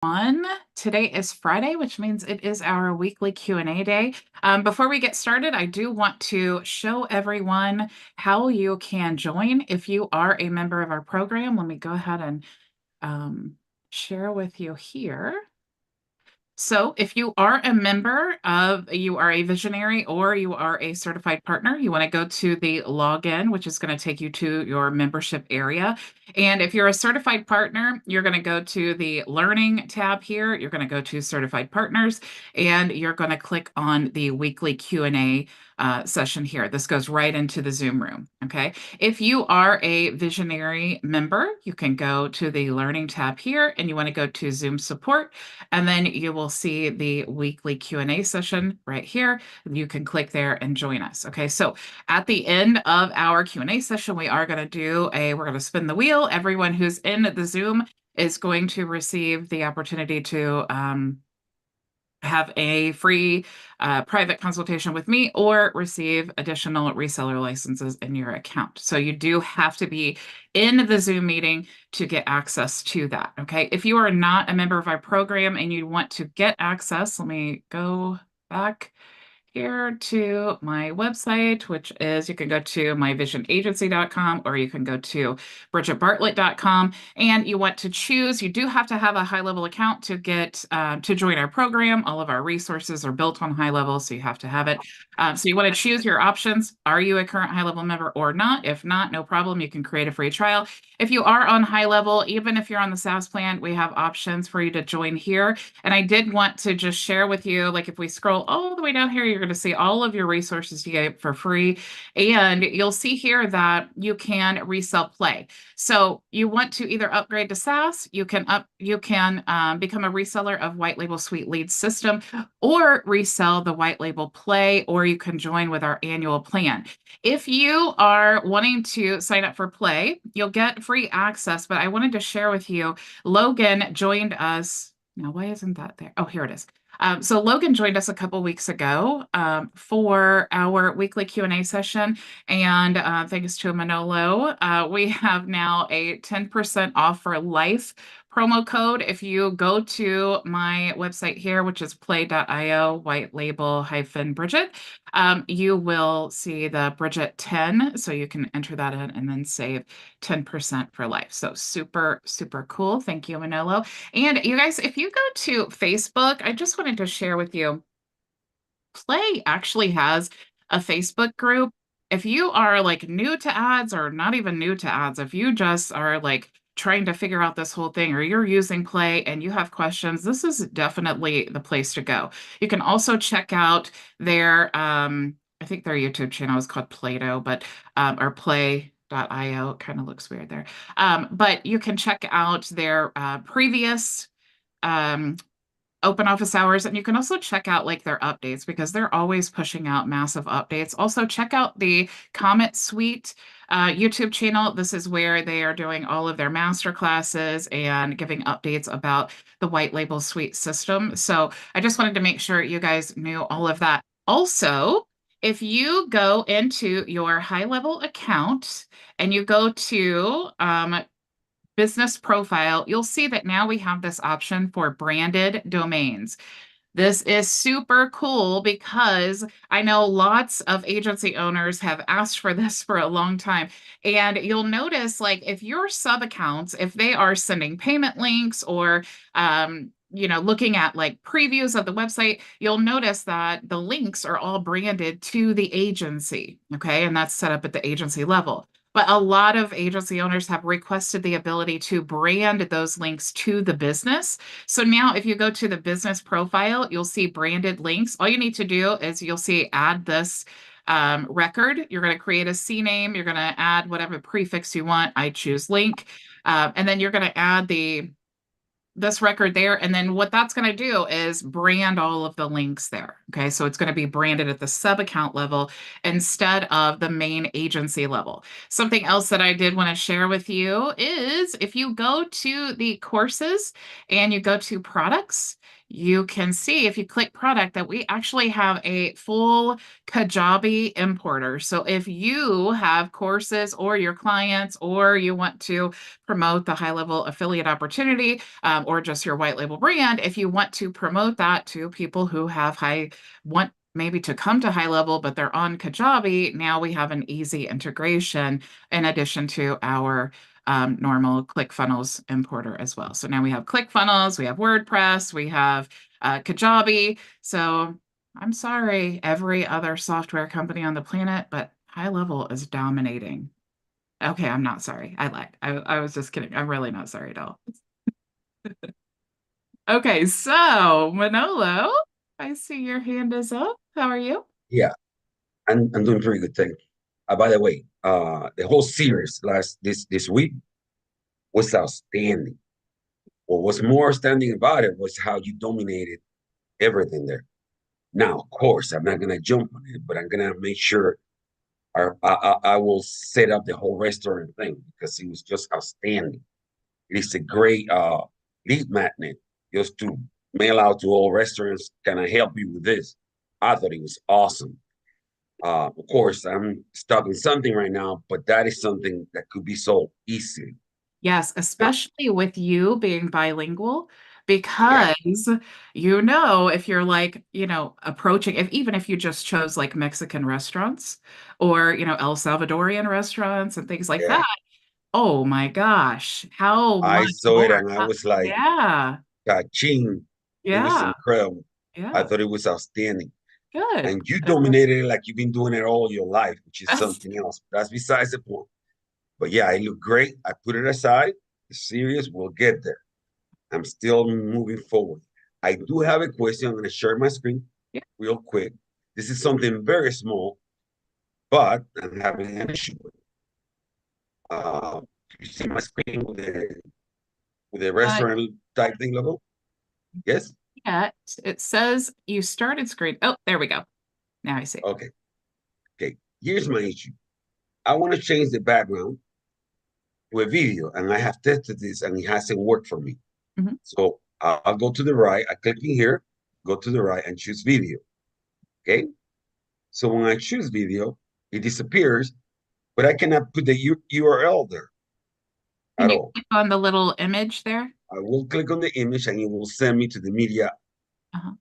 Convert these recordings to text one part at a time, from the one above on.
Today is Friday, which means it is our weekly Q&A day. Before we get started, I do want to show everyone how you can join if you are a member of our program. Let me go ahead and share with you here. So if you are a member of, you are a visionary or you are a certified partner, you want to go to the login, which is going to take you to your membership area. And if you're a certified partner, you're going to go to the learning tab here. You're going to go to certified partners and you're going to click on the weekly Q&A session here. This goes right into the Zoom room. Okay. If you are a visionary member, you can go to the learning tab here and you want to go to Zoom support, and then you will see the weekly Q&A session right here. You can click there and join us. Okay, so at the end of our Q&A session, we're going to spin the wheel. Everyone who's in the Zoom is going to receive the opportunity to have a free private consultation with me or receive additional reseller licenses in your account. So you do have to be in the Zoom meeting to get access to that, okay? If you are not a member of our program and you want to get access, let me go back here to my website, which is, you can go to myvisionagency.com or you can go to bridgetbartlett.com, and you want to choose, you do have to have a HighLevel account to get to join our program. All of our resources are built on HighLevel, so you have to have it. So you want to choose your options. Are you a current HighLevel member or not? If not, no problem. You can create a free trial. If you are on HighLevel, even if you're on the SaaS plan, we have options for you to join here. And I did want to just share with you, like if we scroll all the way down here, you're going to see all of your resources you get for free. And you'll see here that you can resell Play. So you want to either upgrade to SaaS, you can become a reseller of White Label Suite Lead System, or resell the White Label Play, or you can join with our annual plan. If you are wanting to sign up for Play, you'll get free access, but I wanted to share with you, Logan joined us. Now, why isn't that there? Oh, here it is. So Logan joined us a couple weeks ago for our weekly Q&A session, and thanks to Manolo, we have now a 10% off for life promo code. If you go to my website here, which is play.io, white label -Bridget, you will see the Bridget 10. So you can enter that in and then save 10% for life. So super, super cool. Thank you, Manolo. And you guys, if you go to Facebook, I just wanted to share with you, Play actually has a Facebook group. If you are like new to ads or not even new to ads, if you just are like trying to figure out this whole thing or you're using Play and you have questions, this is definitely the place to go. You can also check out their, I think their YouTube channel is called Play-Doh, but, or play.io, kind of looks weird there. But you can check out their previous open office hours, and you can also check out like their updates because they're always pushing out massive updates. Also check out the Comment Suite YouTube channel. This is where they are doing all of their master classes and giving updates about the White Label Suite system. So I just wanted to make sure you guys knew all of that. Also, if you go into your HighLevel account and you go to business profile, you'll see that now we have this option for branded domains. This is super cool because I know lots of agency owners have asked for this for a long time. And you'll notice, like, if your sub accounts, if they are sending payment links or, looking at like previews of the website, you'll notice that the links are all branded to the agency. Okay. And that's set up at the agency level. But a lot of agency owners have requested the ability to brand those links to the business. So now if you go to the business profile, you'll see branded links. All you need to do is you'll see add this record. You're going to create a CNAME. You're going to add whatever prefix you want. I choose link. And then you're going to add this record there. And then what that's going to do is brand all of the links there. Okay. So it's going to be branded at the sub account level instead of the main agency level. Something else that I did want to share with you is if you go to the courses and you go to products, you can see if you click product that we actually have a full Kajabi importer. So if you have courses or your clients, or you want to promote the high level affiliate opportunity, or just your white label brand, if you want to promote that to people who have want maybe to come to high level, but they're on Kajabi, now we have an easy integration in addition to our normal ClickFunnels importer as well. So now we have ClickFunnels, we have WordPress, we have Kajabi. So I'm sorry, every other software company on the planet, but high level is dominating. Okay, I'm not sorry. I lied. I was just kidding. I'm really not sorry at all. Okay, so Manolo, I see your hand is up. How are you? Yeah, I'm doing pretty good, thank you. By the way, the whole series this week was outstanding. What was more outstanding about it was how you dominated everything there. Now, of course, I'm not gonna jump on it, but I'm gonna make sure I will set up the whole restaurant thing because it was just outstanding. It is a great lead magnet just to mail out to all restaurants. Can I help you with this? I thought it was awesome. Of course, I'm stuck in something right now, but that is something that could be solved easily. Yes, Now, especially with you being bilingual, yeah, because if you're like, approaching, if even if you just chose like Mexican restaurants or, El Salvadorian restaurants and things like yeah. that, oh my gosh, how I much saw it more? and I was like, Yeah, "Kaching!" It was yeah, incredible. I yeah, thought it was outstanding. good. And you dominated it like you've been doing it all your life, which is That's, something else. That's besides the point. But yeah, it looked great. I put it aside. It's serious. We'll get there. I'm still moving forward. I do have a question. I'm going to share my screen yeah. real quick. This is something very small, but I'm having an issue with it. You see my screen with the Uh, restaurant type thing logo? Yes? Yet it says you started screen. Oh, there we go. Now I see. Okay. Okay. Here's my issue. I want to change the background to a video, and I have tested this and it hasn't worked for me. Mhm. So I'll go to the right. I click in here, go to the right and choose video. Okay. So when I choose video, it disappears, but I cannot put the URL there Can at you all. click on the little image there? I will click on the image and it will send me to the media. Uh-huh.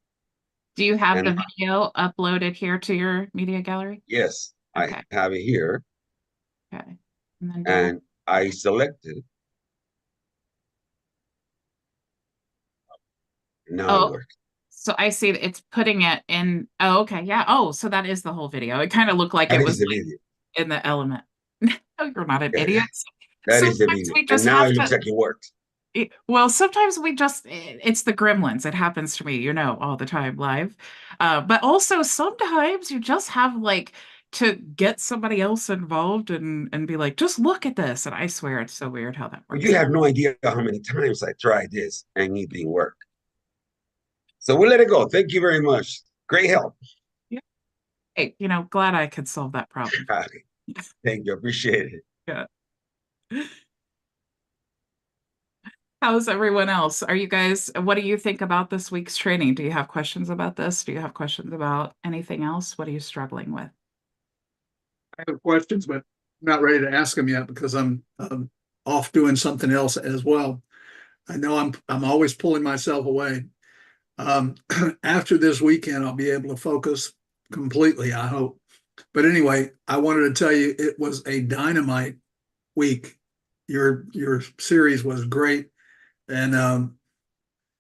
Do you have And the video uploaded here to your media gallery? yes, I Okay, have it here. okay. And then down. And I selected, now it Oh, works. so I see that it's putting it in. Oh, okay. Yeah. Oh, so that is the whole video. It kind of looked like That it is was the like video. in the element. No, you're not an Yeah, idiot. that is the Sometimes video. we And just now have it looks to. like it works. Well, sometimes it's the gremlins. It happens to me, all the time live. But also sometimes you just have like to get somebody else involved and be like, just look at this. And I swear it's so weird how that But you works. have no idea how many times I tried this and it didn't work. So we'll let it go. Thank you very much. Great help. Yeah. Hey, glad I could solve that problem. Thank you. Appreciate it. Yeah. How's everyone else? What do you think about this week's training? Do you have questions about this? Do you have questions about anything else? What are you struggling with? I have questions, but I'm not ready to ask them yet because I'm off doing something else as well. I know I'm always pulling myself away. Um, After this weekend, I'll be able to focus completely, I hope. But anyway, I wanted to tell you it was a dynamite week. Your series was great, and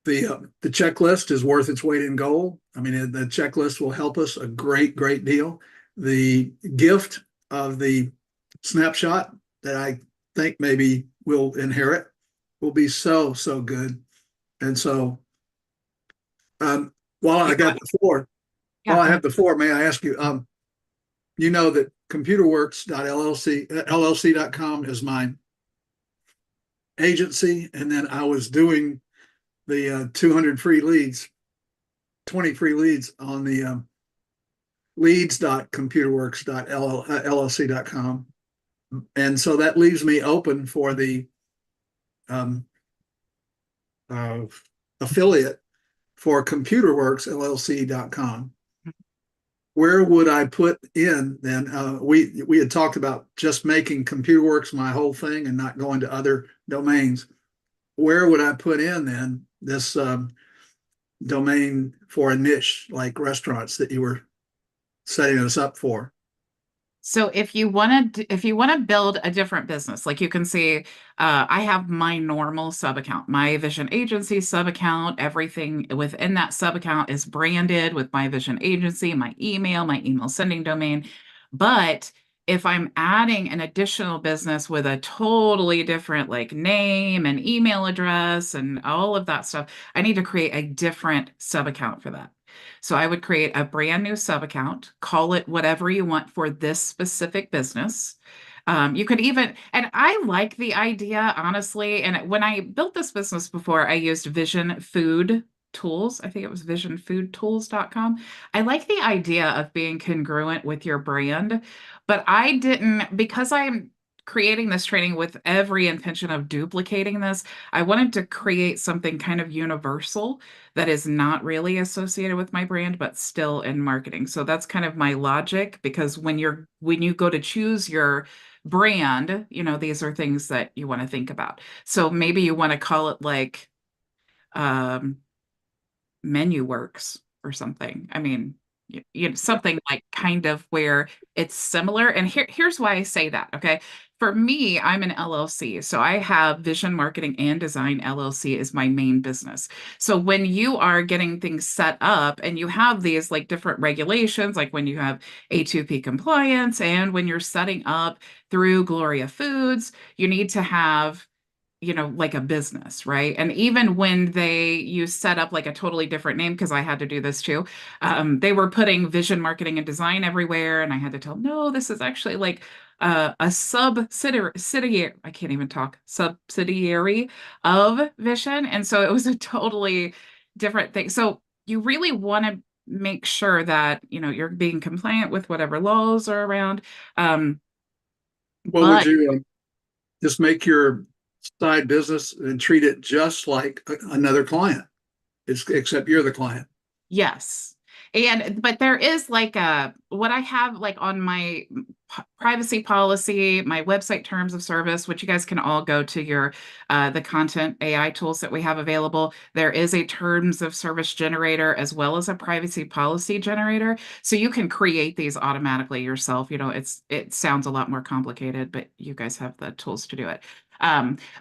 the checklist is worth its weight in gold. I mean, the checklist will help us a great deal. The gift of the snapshot that I think maybe we'll inherit will be so good. And so, while I Yeah, got the floor, yeah, while I go ahead. have the floor, may I ask you? You know that computerworks.llc.com is my agency, and then I was doing the 200 free leads, 20 free leads on the leads.computerworks.llc.com. And so that leaves me open for the um, uh, affiliate for computerworksllc.com. Where would I put in then? We had talked about just making ComputerWorks my whole thing and not going to other domains. Where would I put in then this domain for a niche like restaurants that you were setting us up for? So if you want to build a different business, like you can see, I have my normal sub account, my Vision Agency sub account. Everything within that sub account is branded with my Vision Agency, my email sending domain. But if I'm adding an additional business with a totally different like name and email address and all of that stuff, I need to create a different sub account for that. So I would create a brand new sub account, call it whatever you want for this specific business. You could even, and I like the idea, honestly. And when I built this business before, I used Vision Food Tools. I think it was visionfoodtools.com. I like the idea of being congruent with your brand, but I didn't, because I'm creating this training with every intention of duplicating this, I wanted to create something kind of universal that is not really associated with my brand, but still in marketing. So that's kind of my logic, because when you go to choose your brand, these are things that you want to think about. So maybe you want to call it like um, Menu Works or something. I mean, something like kind of where it's similar. And here's why I say that. Okay. For me, I'm an LLC. So I have Vision Marketing and Design LLC is my main business. So when you are getting things set up and you have these like different regulations, like when you have A2P compliance and when you're setting up through Gloria Foods, you need to have like a business, right? And even when you set up like a totally different name, because I had to do this too, they were putting Vision Marketing and Design everywhere, and I had to tell them, no, this is actually like a subsidiary. I can't even talk. Subsidiary of Vision, and so it was a totally different thing. So you really want to make sure that you're being compliant with whatever laws are around. Well, would But you just make your side business and treat it just like another client? Except you're the client. yes. But there is like what I have like on my privacy policy, my website terms of service, which you guys can all go to the content AI tools that we have available. There is a terms of service generator as well as a privacy policy generator. So you can create these automatically yourself. It sounds a lot more complicated, but you guys have the tools to do it.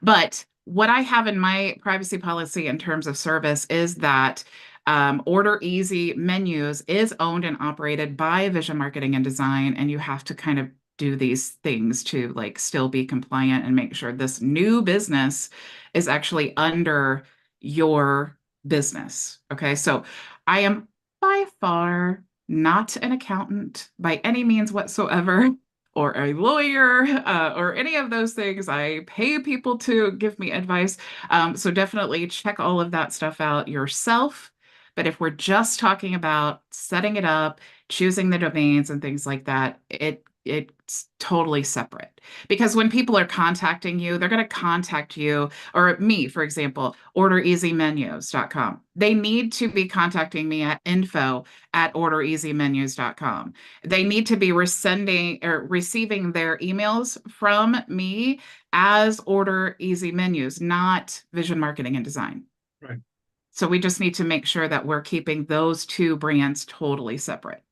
But what I have in my privacy policy in terms of service is that Order Easy Menus is owned and operated by Vision Marketing and Design, and you have to kind of do these things to like still be compliant and make sure this new business is actually under your business. Okay, so I am by far not an accountant by any means whatsoever, or a lawyer, or any of those things. I pay people to give me advice. So definitely check all of that stuff out yourself. But if we're just talking about setting it up, choosing the domains and things like that, it's totally separate. Because when people are contacting you, they're going to contact you, or me, for example, ordereasymenus.com. They need to be contacting me at info@ordereasymenus.com. They need to be receiving their emails from me as Order Easy Menus, not Vision Marketing and Design. Right. So we just need to make sure that we're keeping those two brands totally separate.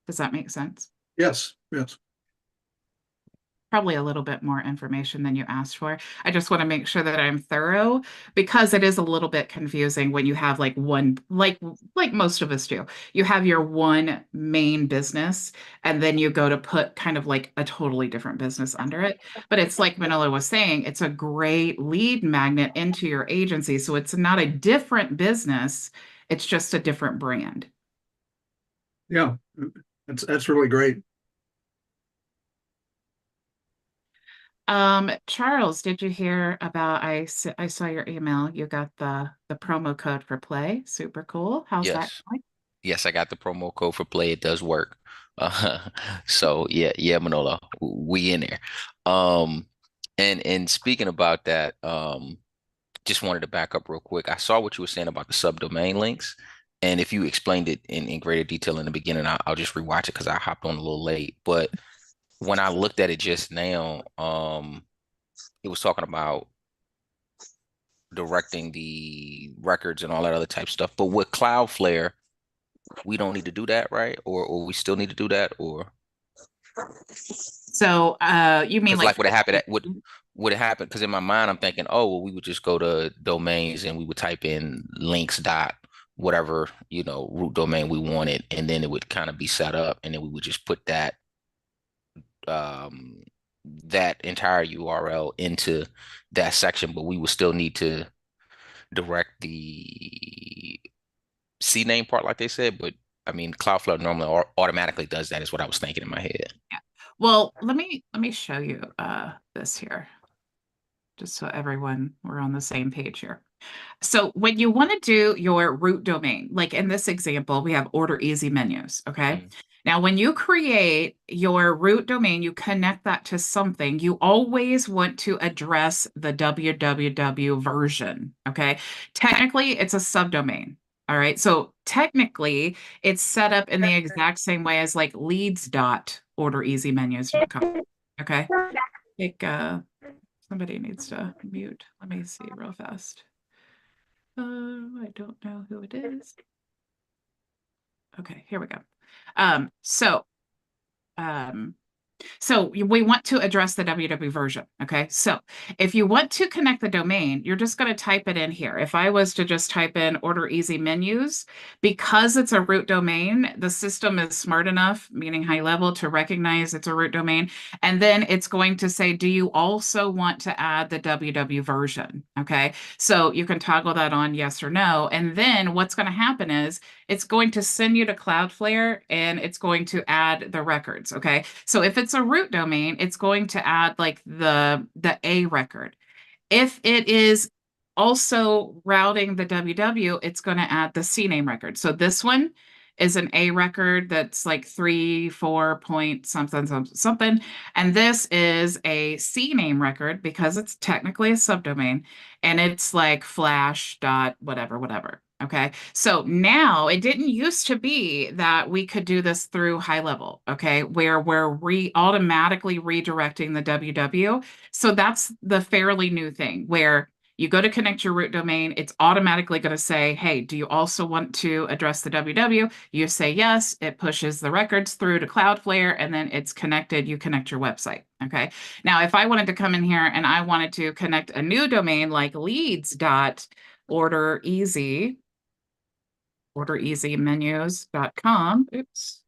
Does that make sense? Yes. Yes. Probably a little bit more information than you asked for. I just want to make sure that I'm thorough, because it is a little bit confusing when you have like one, like most of us do. You have your one main business, and then you go to put kind of like a totally different business under it. But it's like Manolo was saying, it's a great lead magnet into your agency. So it's not a different business, it's just a different brand. Yeah. That's really great. Charles, did you hear about, I saw your email. You got the promo code for Play. Super cool. How's that Yes. going? Yes, I got the promo code for Play. It does work. So yeah, Manolo, we in there. Um, and speaking about that, just wanted to back up real quick. I saw what you were saying about the subdomain links. And if you explained it in greater detail in the beginning, I'll just rewatch it because I hopped on a little late. But when I looked at it just now, it was talking about directing the records and all that other type stuff. But with Cloudflare, we don't need to do that, right? Or we still need to do that, or So you mean because like like would it happen? Because in my mind, I'm thinking, oh, well, we would just go to domains and we would type in links dot whatever, root domain we wanted, and then it would kind of be set up, and then we would just put um that entire URL into that section, but we would still need to direct the CNAME part, like they said. But I mean, Cloudflare normally automatically does that, is what I was thinking in my head. Yeah. Well, let me show you this here, just so everyone we're on the same page here. So when you want to do your root domain, like in this example, we have order easy menus. Okay. Mm. Now, when you create your root domain, you connect that to something, you always want to address the www version. Okay. Technically, it's a subdomain. All right. So technically, it's set up in the exact same way as like leads.ordereasymenus.com. Okay. Like, somebody needs to mute. Let me see real fast. I don't know who it is. Okay, here we go. So we want to address the www version. Okay, so if you want to connect the domain, you're just going to type it in here. If I was to just type in order easy menus, because it's a root domain, the system is smart enough, meaning HighLevel, to recognize it's a root domain. And then it's going to say, do you also want to add the www version? Okay, so you can toggle that on yes or no. And then what's going to happen is it's going to send you to Cloudflare and it's going to add the records. Okay, so if it's a root domain, it's going to add like the A record. If it is also routing the www, it's going to add the CNAME record. So this one is an A record that's like 3, 4 point something, something. And this is a CNAME record because it's technically a subdomain and it's like flash dot whatever, whatever. Okay. So now it didn't used to be that we could do this through HighLevel, okay, where we're automatically redirecting the www. So that's the fairly new thing where you go to connect your root domain, it's automatically going to say, hey, do you also want to address the www? You say yes, it pushes the records through to Cloudflare, and then it's connected, you connect your website, okay? Now, if I wanted to come in here and I wanted to connect a new domain like ordereasymenus.com, oops.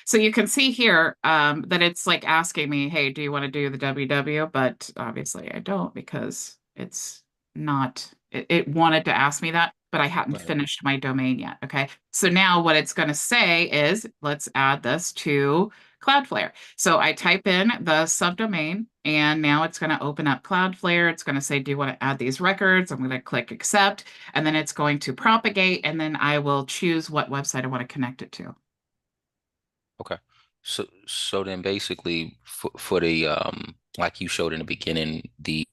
So you can see here that it's like asking me, hey, do you want to do the www? But obviously I don't because it's not, it wanted to ask me that, but I hadn't Right. finished my domain yet. Okay. So now what it's going to say is, let's add this to Cloudflare. So I type in the subdomain and now it's going to open up Cloudflare. It's going to say, do you want to add these records? I'm going to click accept, and then it's going to propagate, and then I will choose what website I want to connect it to. Okay. So then basically for the like you showed in the beginning, the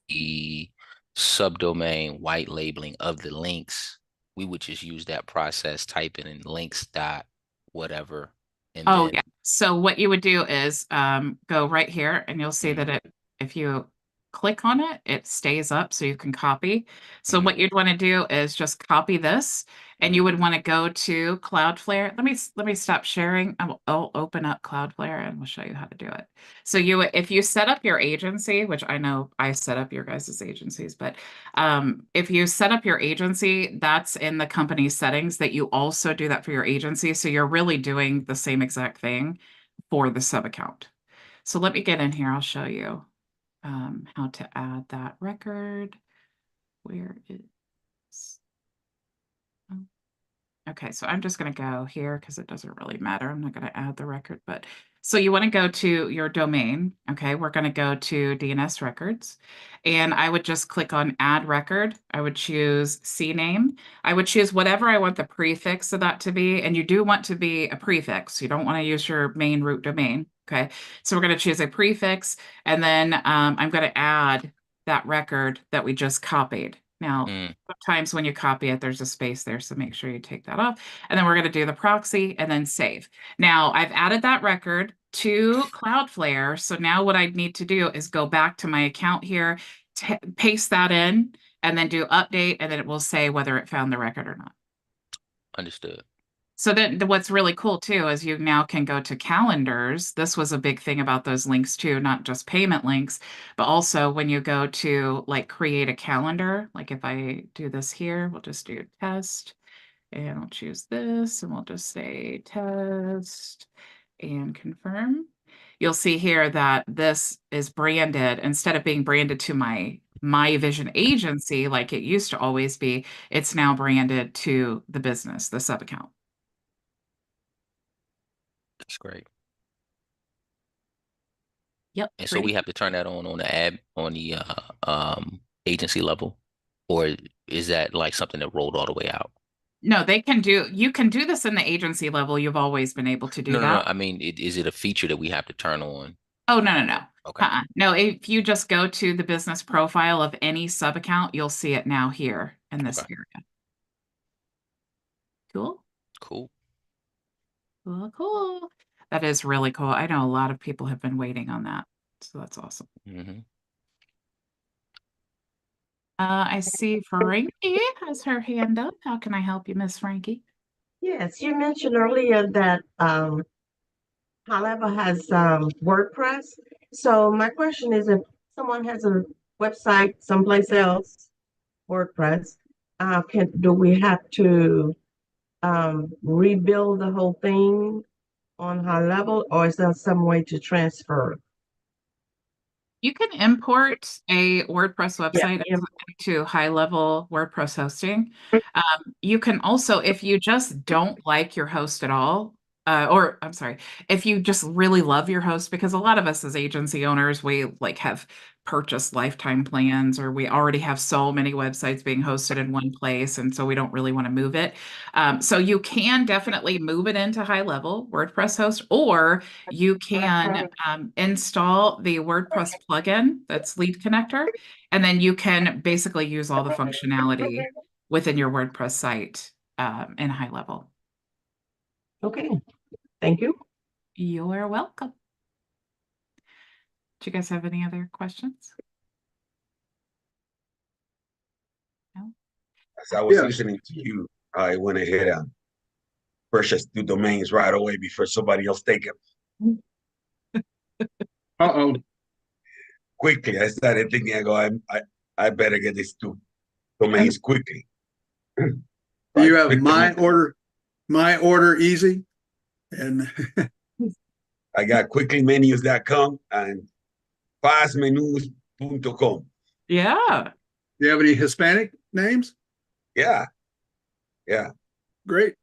subdomain white labeling of the links, we would just use that process, type it in links dot whatever, and Oh, then yeah. So what you would do is go right here and you'll see that if you click on it, it stays up so you can copy. So what you'd want to do is just copy this and you would want to go to Cloudflare. Let me stop sharing. I'll open up Cloudflare and we'll show you how to do it. So if you set up your agency, which I know I set up your guys' agencies, but if you set up your agency, that's in the company settings that you also do that for your agency. So you're really doing the same exact thing for the sub account. So let me get in here. I'll show you how to add that record. Where is, oh, okay, so I'm just going to go here because it doesn't really matter. I'm not going to add the record, but so you want to go to your domain. Okay, we're going to go to DNS records and I would just click on add record. I would choose CNAME. I would choose whatever I want the prefix of that to be. And you do want to be a prefix. You don't want to use your main root domain. Okay, so we're going to choose a prefix and then I'm going to add that record that we just copied. Now, Mm, sometimes when you copy it, there's a space there, so make sure you take that off. And then we're going to do the proxy and then save. Now, I've added that record to Cloudflare. So now what I need to do is go back to my account here, paste that in, and then do update, and then it will say whether it found the record or not. understood. So then what's really cool too is you now can go to calendars. This was a big thing about those links too, not just payment links, but also when you go to like create a calendar, like if I do this here, we'll just do test and I'll choose this and we'll just say test and confirm. You'll see here that this is branded instead of being branded to my Vision agency like it used to always be, it's now branded to the business, the sub account. That's great. Yep. And so we have to turn that on the ad on the agency level, or is that like something that rolled all the way out? No, you can do this in the agency level. You've always been able to do No, no, no. that. I mean, is it a feature that we have to turn on? Oh, no, no, no. Okay. No, if you just go to the business profile of any sub account, you'll see it now here in this Okay. area. Cool. Cool. Cool, cool. That is really cool. I know a lot of people have been waiting on that. So that's awesome. Mm-hmm. I see Frankie has her hand up. How can I help you, Miss Frankie? Yes, you mentioned earlier that HighLevel has WordPress. So my question is, if someone has a website someplace else, WordPress, do we have to rebuild the whole thing on HighLevel, or is there some way to transfer? You can import a WordPress Yeah, website to HighLevel WordPress hosting. You can also, if you just don't like your host at all, or I'm sorry, if you just really love your host, because a lot of us as agency owners, we like have purchased lifetime plans, or we already have so many websites being hosted in one place, and so we don't really want to move it. So you can definitely move it into HighLevel WordPress host, or you can install the WordPress plugin that's Lead Connector, and then you can basically use all the functionality within your WordPress site in HighLevel. Okay, thank you. You're welcome. Do you guys have any other questions? No? As I was Yes. listening to you, I went ahead and purchased 2 domains right away before somebody else take them. Uh-oh. Quickly, I started thinking, I better get these 2 domains quickly. You have Quick my domain. order easy. And I got quicklymenus.com and fastmenus.com. Yeah. do you have any Hispanic names? Yeah, Great.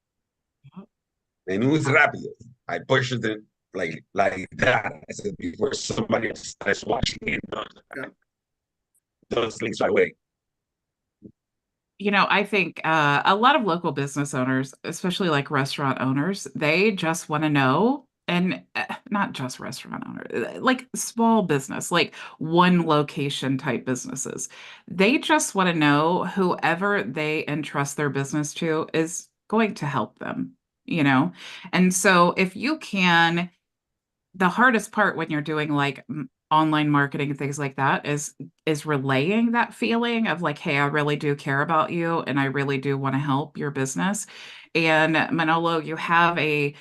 menus rápidos. I purchased it like that. I said before somebody else starts watching it. Those links right away. You know, I think a lot of local business owners, especially like restaurant owners, they just want to know, and not just restaurant owners, like small business, like one location type businesses. They just want to know whoever they entrust their business to is going to help them, you know? And so if you can, the hardest part when you're doing like online marketing and things like that is relaying that feeling of like, hey, I really do care about you and I really do want to help your business. And Manolo, you have a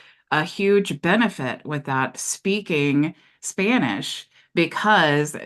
huge benefit with that speaking Spanish, because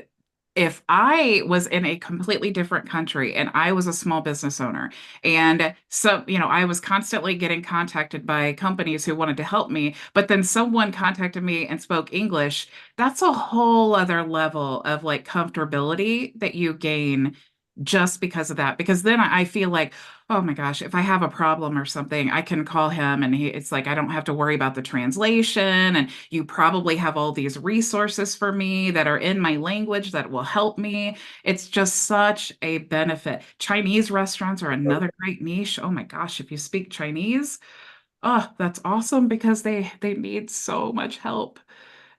if I was in a completely different country and I was a small business owner, and so, you know, I was constantly getting contacted by companies who wanted to help me, but then someone contacted me and spoke English, that's a whole other level of like comfortability that you gain just because of that. Because then I feel like, oh my gosh, if I have a problem or something, I can call him and it's like I don't have to worry about the translation. And you probably have all these resources for me that are in my language that will help me. It's just such a benefit. Chinese restaurants are another great niche. Oh my gosh, if you speak Chinese, oh, that's awesome because they need so much help.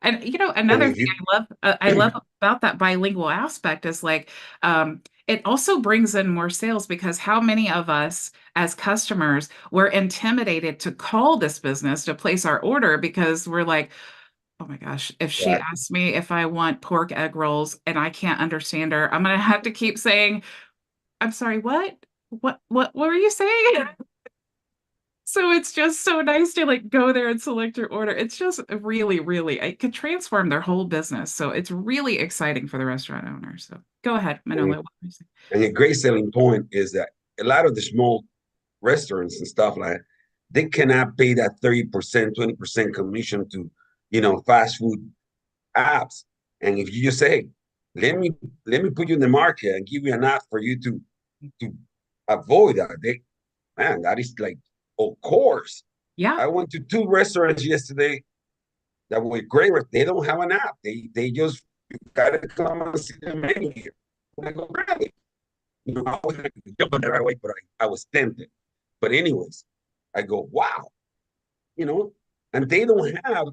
And you know, And another if thing you I love about that bilingual aspect is like it also brings in more sales, because how many of us as customers were intimidated to call this business to place our order because we're like, oh my gosh, if she Right. asks me if I want pork egg rolls and I can't understand her, I'm going to have to keep saying, I'm sorry, what? What were you saying? So it's just so nice to like go there and select your order. It's just really, really, it could transform their whole business. So it's really exciting for the restaurant owner. So go ahead, Manolo. What were you saying? And a great selling point is that a lot of the small restaurants and stuff like that, they cannot pay that 30%, 20% commission to, fast food apps. And if you just say, let me put you in the market and give you an app for you to avoid that, that is like, of course. Yeah. I went to 2 restaurants yesterday that were great. They don't have an app. They just, you gotta come and see the menu here. I go, really? I wasn't going to jump on that right away, but I was tempted. But anyways, I go, wow, and they don't have,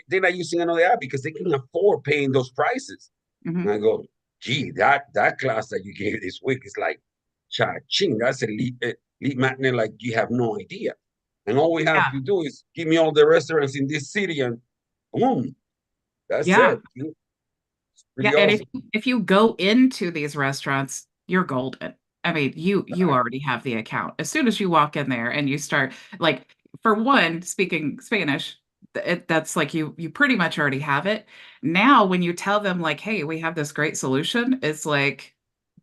they're not using another app because they can afford paying those prices. Mhm. And I go, gee, that class that you gave this week is like, cha-ching, that's a lead magnet like you have no idea. And all we have Yeah. to do is give me all the restaurants in this city and boom, that's Yeah. it. It's Yeah. pretty And awesome. if you go into these restaurants, you're golden. I mean, you already have the account. As soon as you walk in there and you start, like, for one, speaking Spanish, that's like you pretty much already have it. Now, when you tell them like, hey, we have this great solution, it's like,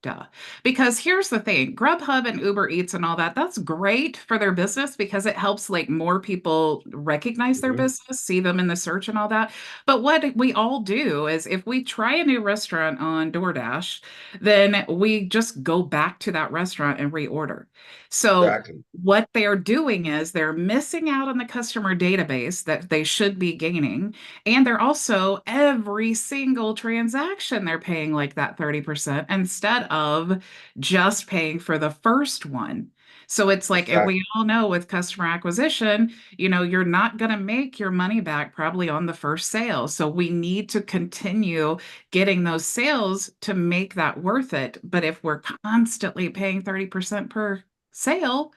duh. Because here's the thing, Grubhub and Uber Eats and all that, that's great for their business because it helps like more people recognize their Mhm. business, see them in the search and all that. But what we all do is if we try a new restaurant on DoorDash, then we just go back to that restaurant and reorder. So Exactly. what they're doing is they're missing out on the customer database that they should be gaining. And they're also every single transaction, they're paying like that 30% instead of just paying for the first one. So it's like, and Exactly. we all know with customer acquisition, you're not going to make your money back probably on the first sale. So we need to continue getting those sales to make that worth it. But if we're constantly paying 30% per sale,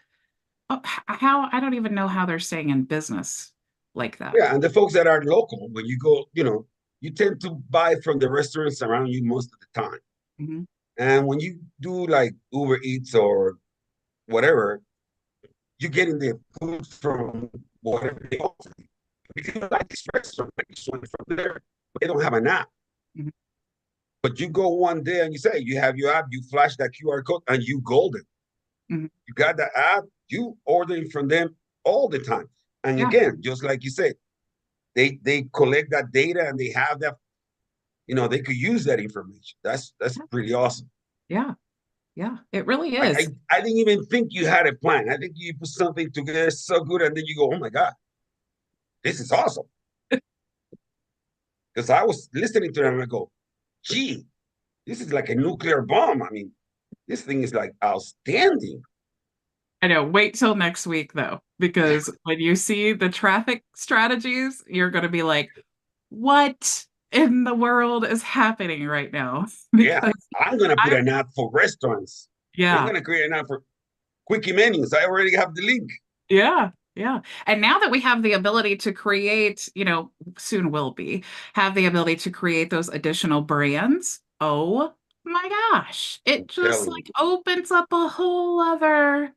how, I don't even know how they're staying in business like that. Yeah, and the folks that are local, when you go, you tend to buy from the restaurants around you most of the time. Mhm. And when you do like Uber Eats or whatever, you're getting the food from whatever they offer you. If you like this restaurant, like this one from there, but they don't have an app. Mhm. But you go one day and you say, you have your app, you flash that QR code, and you golden. Mhm. You got the app, you ordering from them all the time. And Yeah. again, just like you said, they collect that data and they have that, they could use that information. That's pretty awesome. Yeah. Yeah. It really I, I is. I didn't even think you had a plan. I think you put something together so good, and then you go, "Oh my god, this is awesome!" Because I was listening to them and I go, "Gee, this is like a nuclear bomb." I mean, this thing is like outstanding. I know. Wait till next week, though, because when you see the traffic strategies, you're going to be like, what in the world is happening right now? Yeah, Because I'm gonna put I, an app for restaurants. I'm yeah, gonna create an app for quickie menus. I already have the link. yeah, yeah. And now that we have the ability to create, soon will be, have the ability to create those additional brands, oh my gosh, it I'm just telling you, like opens up a whole other,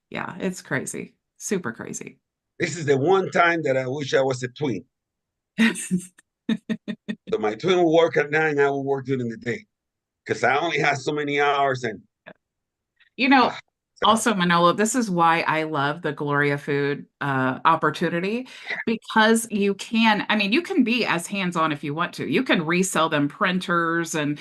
yeah, it's crazy, super crazy. this is the one time that I wish I was a twin. So my twin will work at night, and I will work during the day because I only have so many hours. And You know, it's also, awesome. Manolo, this is why I love the Gloria Food opportunity, because you can, I mean, you can be as hands-on if you want to. You can resell them printers and,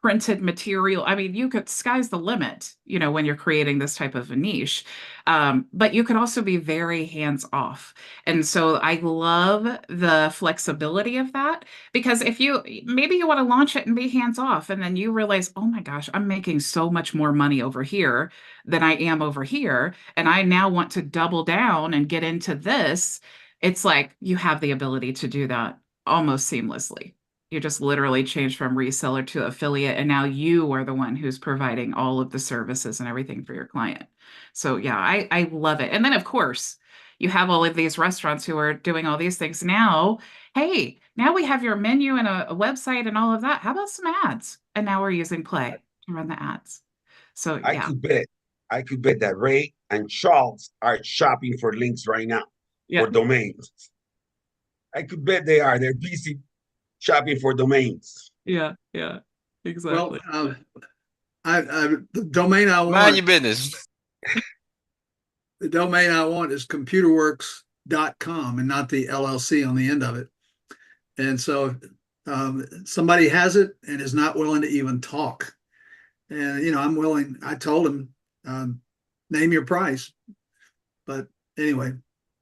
printed material. I mean, you could, sky's the limit, when you're creating this type of a niche. But you could also be very hands-off. And so I love the flexibility of that. Because if you maybe you want to launch it and be hands off, and then you realize, oh my gosh, I'm making so much more money over here than I am over here. And I now want to double down and get into this. It's like you have the ability to do that almost seamlessly. You just literally changed from reseller to affiliate, and now you are the one who's providing all of the services and everything for your client. So yeah, I love it. And then of course, you have all of these restaurants who are doing all these things now. Hey, now we have your menu and a website and all of that. How about some ads? And now we're using Play to run the ads. So I yeah, could bet that Ray and Charles are shopping for links right now yeah, for domains. I could bet they are. They're busy shopping for domains. yeah, Well, exactly. the domain I Mind want, your business. the domain I want is computerworks.com and not the LLC on the end of it. And so somebody has it and is not willing to even talk. And, you know, I'm willing, I told him, name your price. But anyway,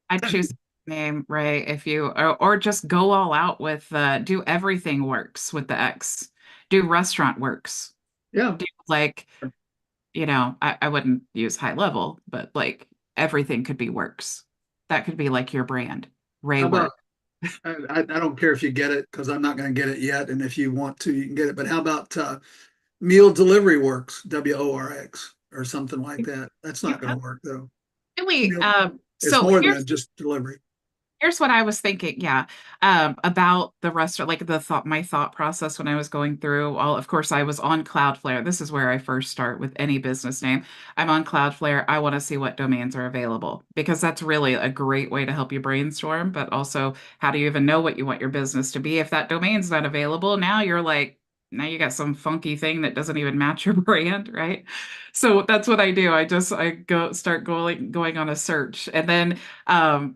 I'd choose name, Ray, if you or just go all out with do everything works with the X. Do restaurant works. yeah. Do like, I wouldn't use HighLevel, but like everything could be works. That could be like your brand. Ray How about, Work. I don't care if you get it because I'm not going to get it yet. And if you want to, you can get it. But how about Meal Delivery Works, WORX, or something like that? That's not going to work though. Really, It's so more than just delivery. here's what I was thinking, yeah, about the restaurant, like my thought process when I was going through all, of course, I was on Cloudflare. This is where I first start with any business name. I'm on Cloudflare. I want to see what domains are available because that's really a great way to help you brainstorm, but also how do you even know what you want your business to be? If that domain's not available, now now you got some funky thing that doesn't even match your brand, right? So that's what I do. I start going on a search and then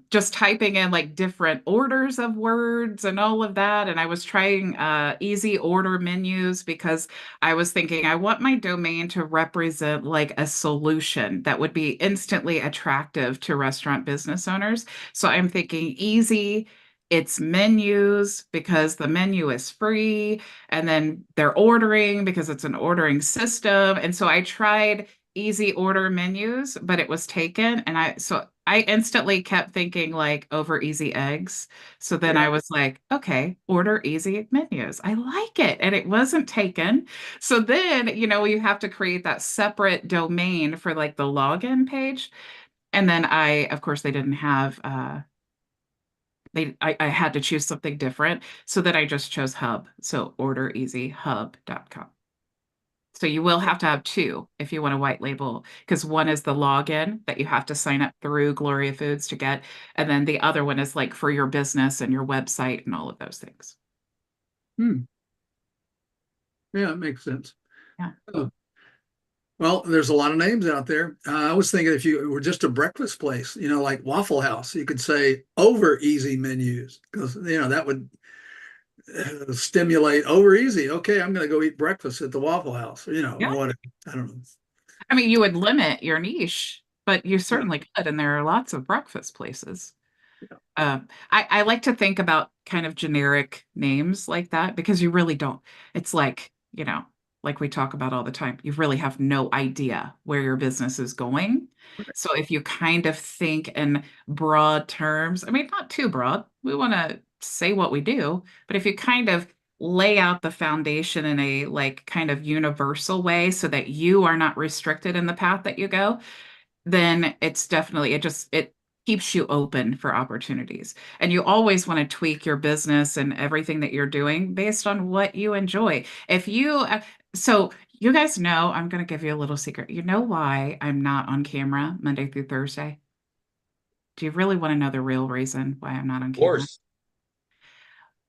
just typing in like different orders of words and all of that. And I was trying easy order menus because I was thinking I want my domain to represent like a solution that would be instantly attractive to restaurant business owners. So I'm thinking easy. It's menus because the menu is free, and then they're ordering because it's an ordering system. And so I tried easy order menus, but it was taken. And I instantly kept thinking like over easy eggs. So then I Yeah. was like, okay, order easy menus. I like it. And it wasn't taken. So then, you have to create that separate domain for like the login page. And then of course, they didn't have, I had to choose something different. So then I just chose hub. So ordereasyhub.com. So you will have to have two if you want a white label, because one is the login that you have to sign up through Gloria Foods to get. And then the other one is like for your business and your website and all of those things. Yeah, it makes sense. Yeah. Well, there's a lot of names out there. I was thinking if you were just a breakfast place, like Waffle House, you could say over easy menus because, that would stimulate over easy. Okay, I'm going to go eat breakfast at the Waffle House, Yeah. what, I don't know. I mean, you would limit your niche, but you Yeah. certainly could. And there are lots of breakfast places. Yeah. I like to think about kind of generic names like that because you really don't. It's like we talk about all the time, you really have no idea where your business is going. Right. So if you kind of think in broad terms, I mean, not too broad, we want to say what we do, but if you kind of lay out the foundation in a like kind of universal way so that you are not restricted in the path that you go, then it's definitely, it keeps you open for opportunities. And you always want to tweak your business and everything that you're doing based on what you enjoy. So you guys know, I'm going to give you a little secret. You know why I'm not on camera Monday through Thursday? Do you really want to know the real reason why I'm not on Of camera? course.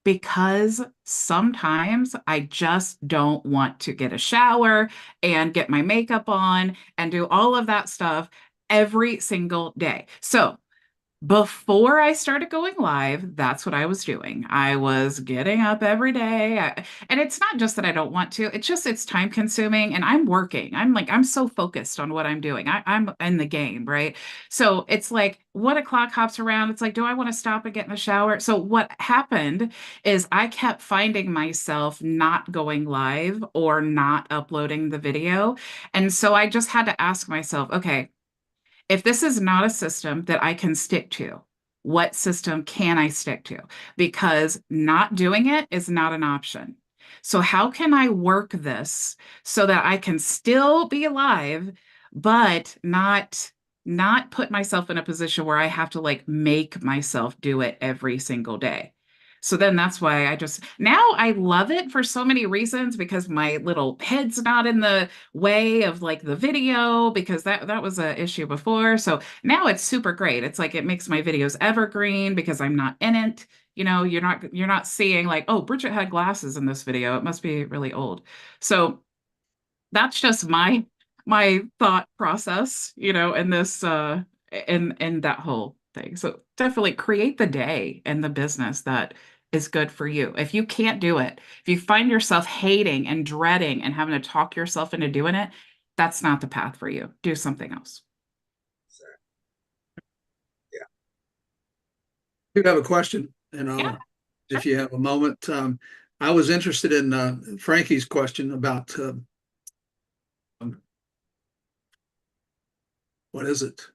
Because sometimes I just don't want to get a shower and get my makeup on and do all of that stuff every single day. So before I started going live, that's what I was doing. I was getting up every day. And it's not just that I don't want to, it's time consuming and I'm working. I'm so focused on what I'm doing. I'm in the game, right? So it's like 1 o'clock hops around. It's like, do I want to stop and get in the shower? So what happened is I kept finding myself not going live or not uploading the video. And so I just had to ask myself, okay, if this is not a system that I can stick to, what system can I stick to? Because not doing it is not an option. So how can I work this so that I can still be alive, but not put myself in a position where I have to like make myself do it every single day. So then that's why now I love it for so many reasons, because my little head's not in the way of like the video, because that was an issue before. So now it's super great. It's like it makes my videos evergreen because I'm not in it. You're not seeing like, oh, Bridget had glasses in this video. It must be really old. So that's just my thought process, in this in that whole thing. So definitely create the day and the business that is good for you. If you can't do it, if you find yourself hating and dreading and having to talk yourself into doing it, that's not the path for you. Do something else. Yeah. I do have a question, and Yeah. if you have a moment, I was interested in Frankie's question about what is it?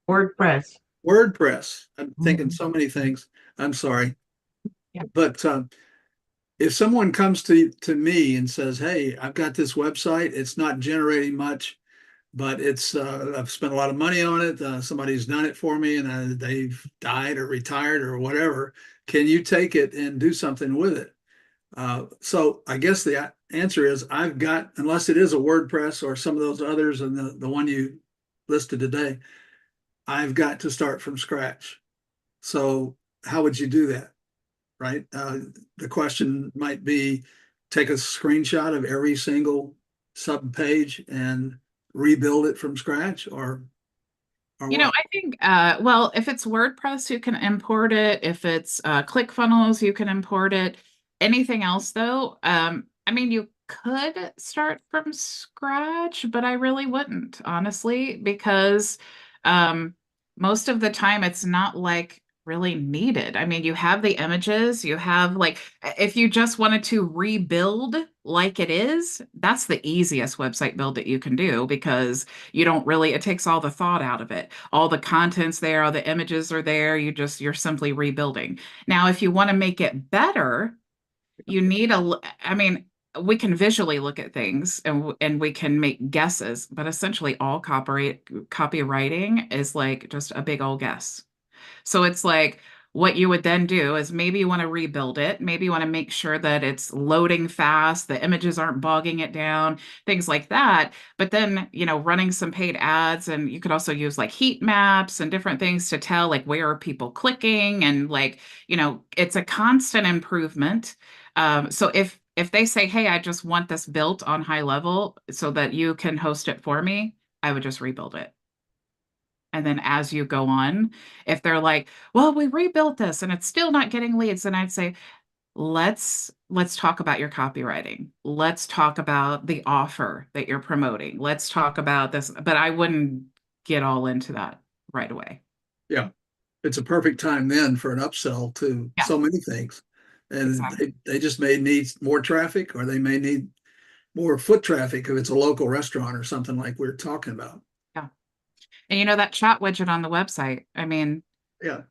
WordPress. WordPress. I'm thinking so many things. I'm sorry. Yeah. But if someone comes to me and says, "Hey, I've got this website. It's not generating much, but it's I've spent a lot of money on it. Somebody's done it for me, and they've died or retired or whatever. Can you take it and do something with it?" So I guess the answer is I've got, unless it is a WordPress or some of those others, and the one you listed today, I've got to start from scratch. So how would you do that? Right? The question might be, take a screenshot of every single sub page and rebuild it from scratch, or what? I think, well, if it's WordPress, you can import it. If it's ClickFunnels, you can import it. Anything else, though, I mean, you could start from scratch, but I really wouldn't, honestly, because most of the time it's not like really needed. I mean, you have the images, you have like, if you just wanted to rebuild like it is, that's the easiest website build that you can do, because you don't really, it takes all the thought out of it. All the content's there, all the images are there. You're simply rebuilding. Now, if you want to make it better, you need I mean, we can visually look at things and we can make guesses, but essentially all copywriting is like just a big old guess. So it's like, what you would then do is maybe you want to rebuild it. Maybe you want to make sure that it's loading fast, the images aren't bogging it down, things like that. But then, running some paid ads, and you could also use like heat maps and different things to tell like where are people clicking, and like, it's a constant improvement. So if they say, hey, I just want this built on HighLevel so that you can host it for me, I would just rebuild it. And then as you go on, if they're like, well, we rebuilt this and it's still not getting leads, then I'd say, let's talk about your copywriting. Let's talk about the offer that you're promoting. Let's talk about this, but I wouldn't get all into that right away. Yeah, it's a perfect time then for an upsell to Yeah. so many things. And Exactly. they just may need more traffic, or they may need more foot traffic if it's a local restaurant or something like we're talking about. Yeah. And that chat widget on the website, I mean, Yeah.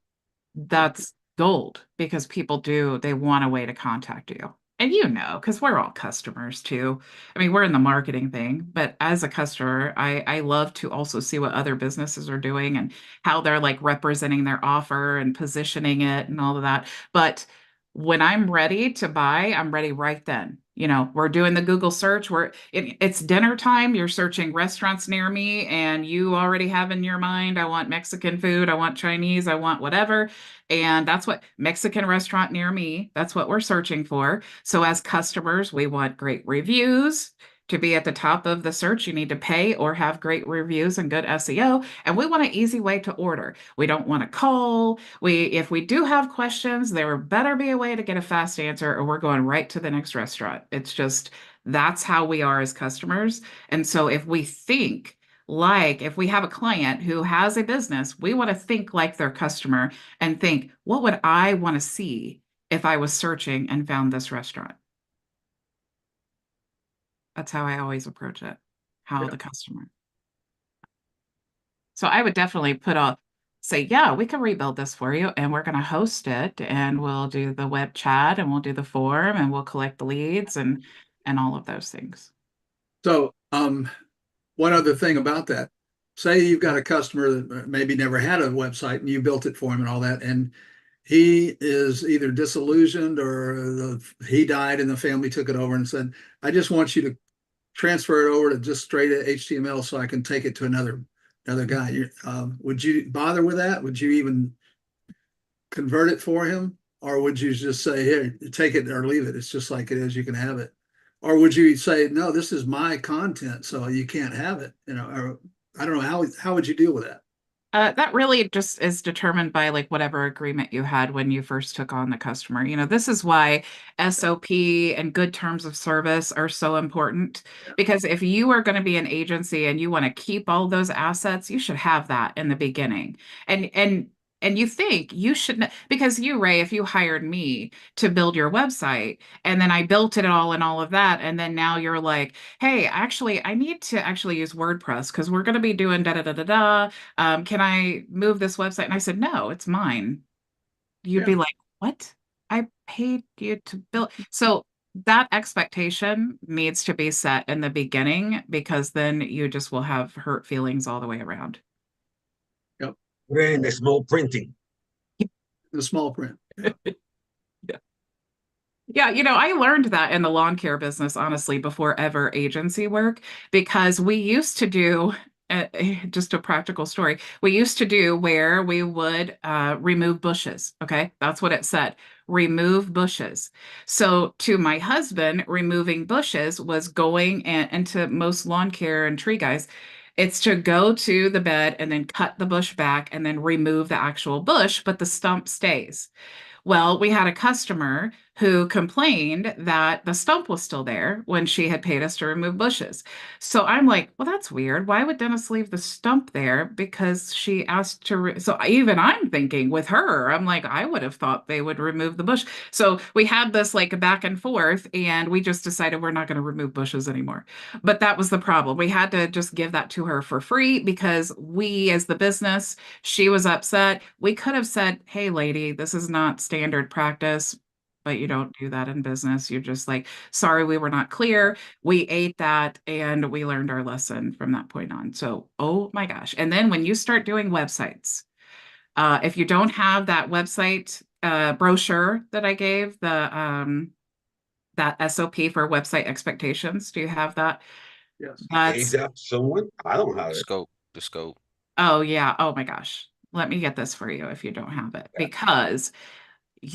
that's gold, because they want a way to contact you. And because we're all customers too. I mean, we're in the marketing thing, but as a customer, I love to also see what other businesses are doing and how they're like representing their offer and positioning it and all of that. But when I'm ready to buy, I'm ready right then. We're doing the Google search where it's dinner time. You're searching restaurants near me, and you already have in your mind, I want Mexican food, I want Chinese, I want whatever. And that's what Mexican restaurant near me, that's what we're searching for. So as customers, we want great reviews. To be at the top of the search, you need to pay or have great reviews and good SEO. And we want an easy way to order. We don't want to call. If we do have questions, there better be a way to get a fast answer, or we're going right to the next restaurant. It's just, that's how we are as customers. And so if we have a client who has a business, we want to think like their customer and think, what would I want to see if I was searching and found this restaurant? That's how I always approach it. How the customer. So I would definitely put say, yeah, we can rebuild this for you, and we're going to host it, and we'll do the web chat, and we'll do the form, and we'll collect the leads and all of those things. So, one other thing about that, say you've got a customer that maybe never had a website and you built it for him and all that, and he is either disillusioned or he died and the family took it over and said, I just want you to transfer it over to just straight HTML so I can take it to another guy. Would you bother with that? Would you even convert it for him? Or would you just say, here, take it or leave it? It's just like it is, you can have it. Or would you say, no, this is my content, so you can't have it? Or I don't know, how would you deal with that? That really just is determined by like whatever agreement you had when you first took on the customer. This is why SOP and good terms of service are so important, because if you are going to be an agency and you want to keep all those assets, you should have that in the beginning. And you think you should, because you, Ray, if you hired me to build your website and then I built it all and all of that, and then now you're like, hey, actually, I need to actually use WordPress because we're going to be doing da da da da da. Can I move this website? And I said, no, it's mine. You'd be like, what? I paid you to build. So that expectation needs to be set in the beginning, because then you just will have hurt feelings all the way around. Yep. We're in the small printing. The small print. Yeah. Yeah, I learned that in the lawn care business, honestly, before ever agency work, because we used to do, just a practical story, we used to do where we would remove bushes. Okay, that's what it said, remove bushes. So to my husband, removing bushes was going into most lawn care and tree guys. It's to go to the bed and then cut the bush back and then remove the actual bush, but the stump stays. Well, we had a customer who complained that the stump was still there when she had paid us to remove bushes. So I'm like, well, that's weird. Why would Dennis leave the stump there? Because she asked to. So even I'm thinking with her, I'm like, I would have thought they would remove the bush. So we had this like a back and forth, and we just decided we're not going to remove bushes anymore. But that was the problem. We had to just give that to her for free because we, as the business, she was upset. We could have said, hey, lady, this is not standard practice, but you don't do that in business. You're just like, sorry, we were not clear. We ate that and we learned our lesson from that point on. So, oh my gosh. And then when you start doing websites, if you don't have that website brochure that I gave, that SOP for website expectations, do you have that? Yes. Gave that to someone? I don't have it. The scope. Oh yeah. Oh my gosh. Let me get this for you if you don't have it, because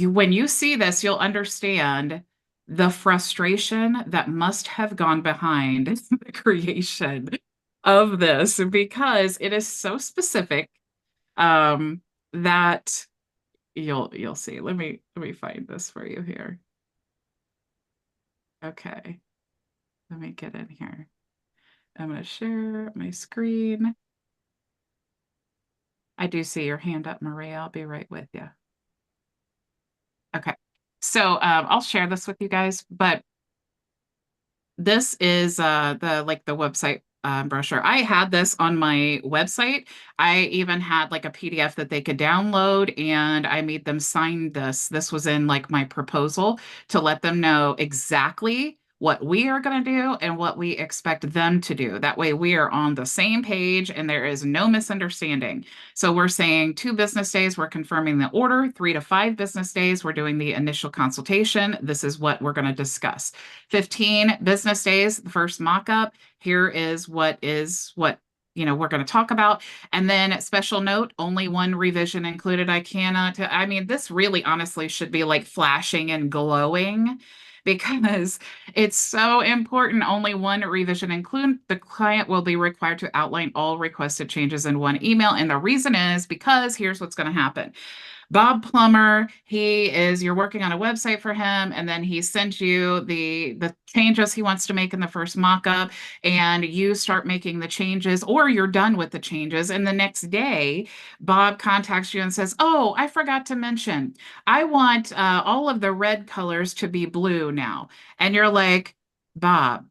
when you see this, you'll understand the frustration that must have gone behind the creation of this, because it is so specific, that you'll see. Let me find this for you here. Okay. Let me get in here. I'm going to share my screen. I do see your hand up, Maria. I'll be right with you. Okay. So I'll share this with you guys, but this is the website brochure. I had this on my website. I even had like a PDF that they could download, and I made them sign this. This was in like my proposal to let them know exactly what we are going to do and what we expect them to do. That way we are on the same page and there is no misunderstanding. So we're saying 2 business days, we're confirming the order. 3 to 5 business days, we're doing the initial consultation. This is what we're going to discuss. 15 business days, the first mock-up. Here is what we're going to talk about. And then special note, only 1 revision included. I mean, this really honestly should be like flashing and glowing, because it's so important. Only 1 revision included. The client will be required to outline all requested changes in 1 email. And the reason is because here's what's going to happen. Bob Plummer, you're working on a website for him, and then he sends you the changes he wants to make in the first mock-up, and you start making the changes, or you're done with the changes, and the next day, Bob contacts you and says, oh, I forgot to mention, I want all of the red colors to be blue now. And you're like, Bob,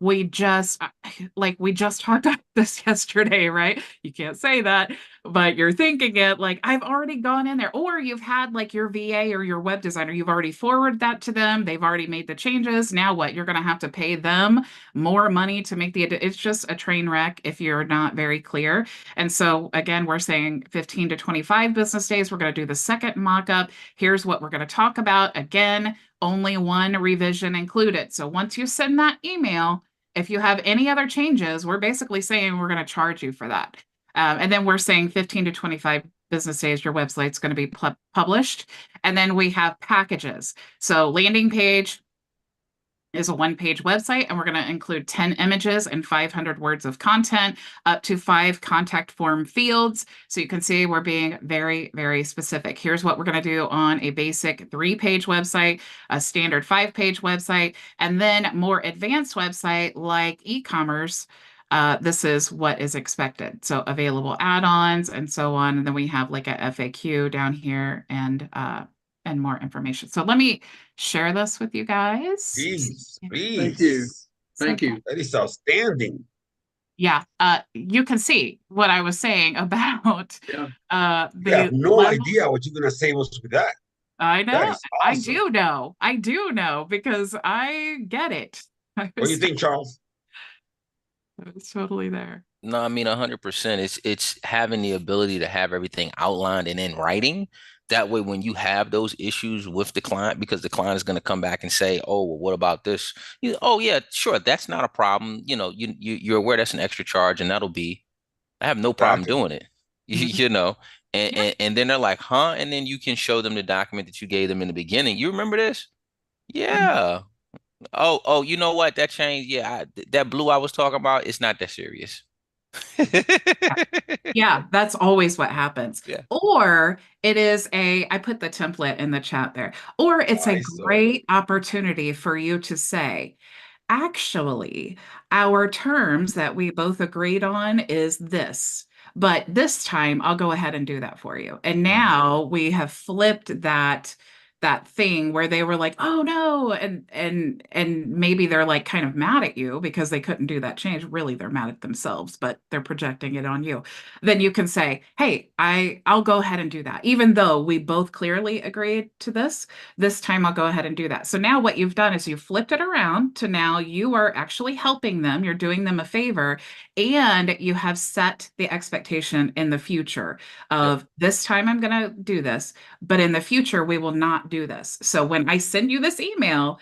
we just talked about this yesterday, right? You can't say that, but you're thinking it like, I've already gone in there. Or you've had like your VA or your web designer, you've already forwarded that to them. They've already made the changes. Now what? You're going to have to pay them more money to make it's just a train wreck if you're not very clear. And so again, we're saying 15 to 25 business days. We're going to do the second mock-up. Here's what we're going to talk about. Again, only one revision included. So once you send that email, if you have any other changes, we're basically saying we're going to charge you for that. And then we're saying 15 to 25 business days, your website's going to be published. And then we have packages. So landing page is a one-page website, and we're going to include 10 images and 500 words of content, up to 5 contact form fields. So you can see we're being very, very specific. Here's what we're going to do on a basic 3-page website, a standard 5-page website, and then more advanced website like e-commerce. This is what is expected. So available add-ons and so on. And then we have like a FAQ down here and more information. So let me share this with you guys. Please, Thank you. please. Thank you. That is outstanding. Yeah, you can see what I was saying about Yeah. You have no idea what you're gonna save us with that. I know. That is I awesome. do know. I do know because I get it. What do you think, Charles? It's totally there. No, I mean 100%. It's having the ability to have everything outlined and in writing. That way, when you have those issues with the client, because the client is going to come back and say, "Oh, well, what about this?" Oh, yeah, sure, that's not a problem. You're aware that's an extra charge, and that'll be. I have no problem Exactly. doing it. You know, and then they're like, "Huh?" And then you can show them the document that you gave them in the beginning. You remember this? Yeah. Oh, you know what? That changed. Yeah, that blue I was talking about, it's not that serious. Yeah, that's always what happens. Yeah. Or it is I put the template in the chat there, or it's a great opportunity for you to say, actually, our terms that we both agreed on is this. But this time I'll go ahead and do that for you. And now we have flipped that thing where they were like, oh no, and maybe they're like kind of mad at you because they couldn't do that change. Really, they're mad at themselves, but they're projecting it on you. Then you can say, hey, I'll go ahead and do that. Even though we both clearly agreed to this time I'll go ahead and do that. So now what you've done is you've flipped it around to now you are actually helping them, you're doing them a favor, and you have set the expectation in the future of this time I'm going to do this, but in the future we will not do this. So when I send you this email,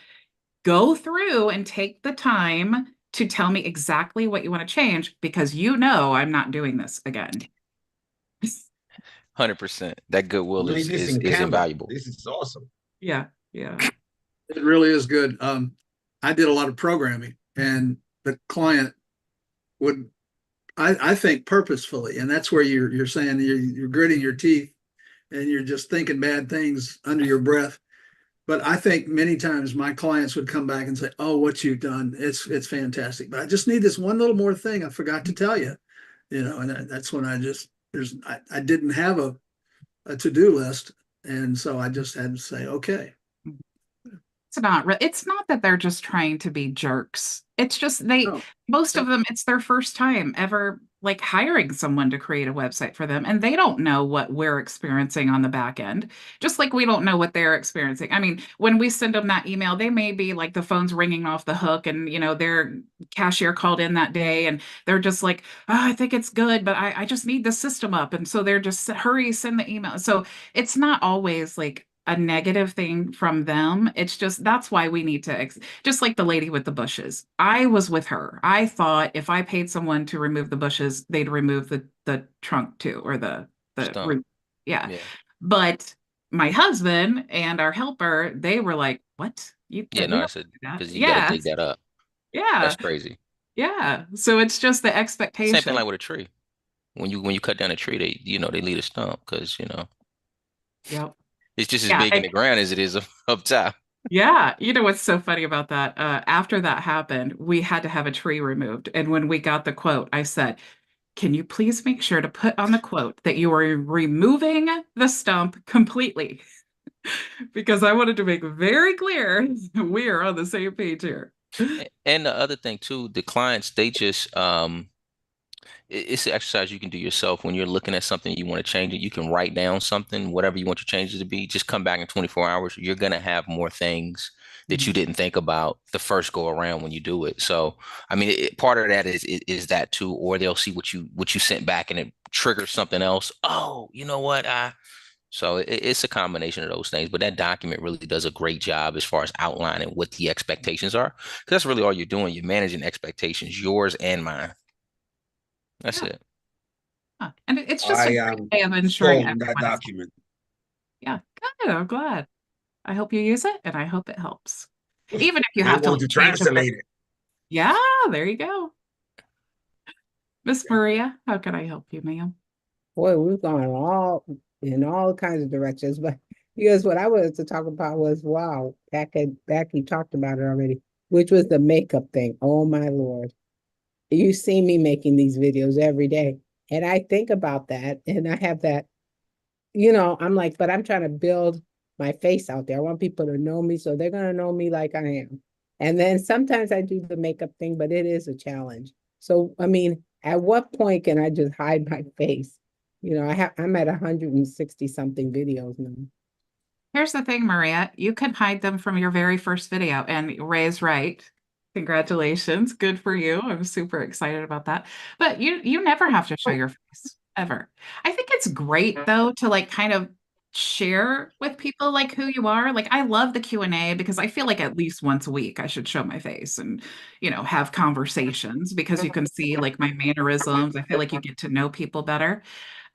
go through and take the time to tell me exactly what you want to change because you know I'm not doing this again. 100%. That goodwill is Canva. invaluable. This is awesome. Yeah. It really is good. I did a lot of programming, and the client would, I think, purposefully, and that's where you're saying you're gritting your teeth and you're just thinking bad things under your breath. But I think many times my clients would come back and say, "Oh, what you've done, it's fantastic. But I just need this one little more thing I forgot to tell you." And that's when I didn't have a to-do list, and so I just had to say, "Okay." It's not that they're just trying to be jerks. It's just No. most of them, it's their first time ever like hiring someone to create a website for them. And they don't know what we're experiencing on the back end, just like we don't know what they're experiencing. I mean, when we send them that email, they may be like the phone's ringing off the hook and, their cashier called in that day and they're just like, oh, I think it's good, but I just need the system up. And so they're just hurry, send the email. So it's not always like a negative thing from them. It's just that's why we need to just like the lady with the bushes. I was with her. I thought if I paid someone to remove the bushes, they'd remove the trunk too, or the root. Yeah. But my husband and our helper, they were like, "What? I said because you yeah, gotta dig that up. Yeah, that's crazy. Yeah. So it's just the expectation. Same thing like with a tree. When you cut down a tree, they leave a stump because Yep. It's just as big in the ground as it is up top. Yeah. You know what's so funny about that? After that happened, we had to have a tree removed. And when we got the quote, I said, can you please make sure to put on the quote that you are removing the stump completely? Because I wanted to make very clear we are on the same page here. And the other thing too, the clients, they just it's an exercise you can do yourself when you're looking at something you want to change it. You can write down something, whatever you want your changes to be. Just come back in 24 hours. You're gonna have more things that you didn't think about the first go around when you do it. So, I mean, part of that is that too, or they'll see what you sent back and it triggers something else. Oh, you know what? So it's a combination of those things, but that document really does a great job as far as outlining what the expectations are. Because that's really all you're doing. You're managing expectations, yours and mine. That's Yeah. it. And it's just I a great am way of ensuring sold on that everyone is. document. Yeah, good. I'm glad. I hope you use it, and I hope it helps. Even if you I'm have to going like to change a bit. translate it. Yeah, there you go. Miss Maria, how can I help you, ma'am? Boy, we've gone in all kinds of directions, but because what I wanted to talk about was wow, back you talked about it already, which was the makeup thing. Oh my Lord. You see me making these videos every day. And I think about that and I have that, I'm like, but I'm trying to build my face out there. I want people to know me, so they're gonna know me like I am. And then sometimes I do the makeup thing, but it is a challenge. So I mean, at what point can I just hide my face? I'm at 160 something videos now. Here's the thing, Maria. You can hide them from your very first video, and Ray's right. Congratulations. Good for you. I'm super excited about that. But you never have to show your face ever. I think it's great though to like kind of share with people like who you are. Like I love the Q&A because I feel like at least once a week I should show my face and have conversations because you can see like my mannerisms. I feel like you get to know people better.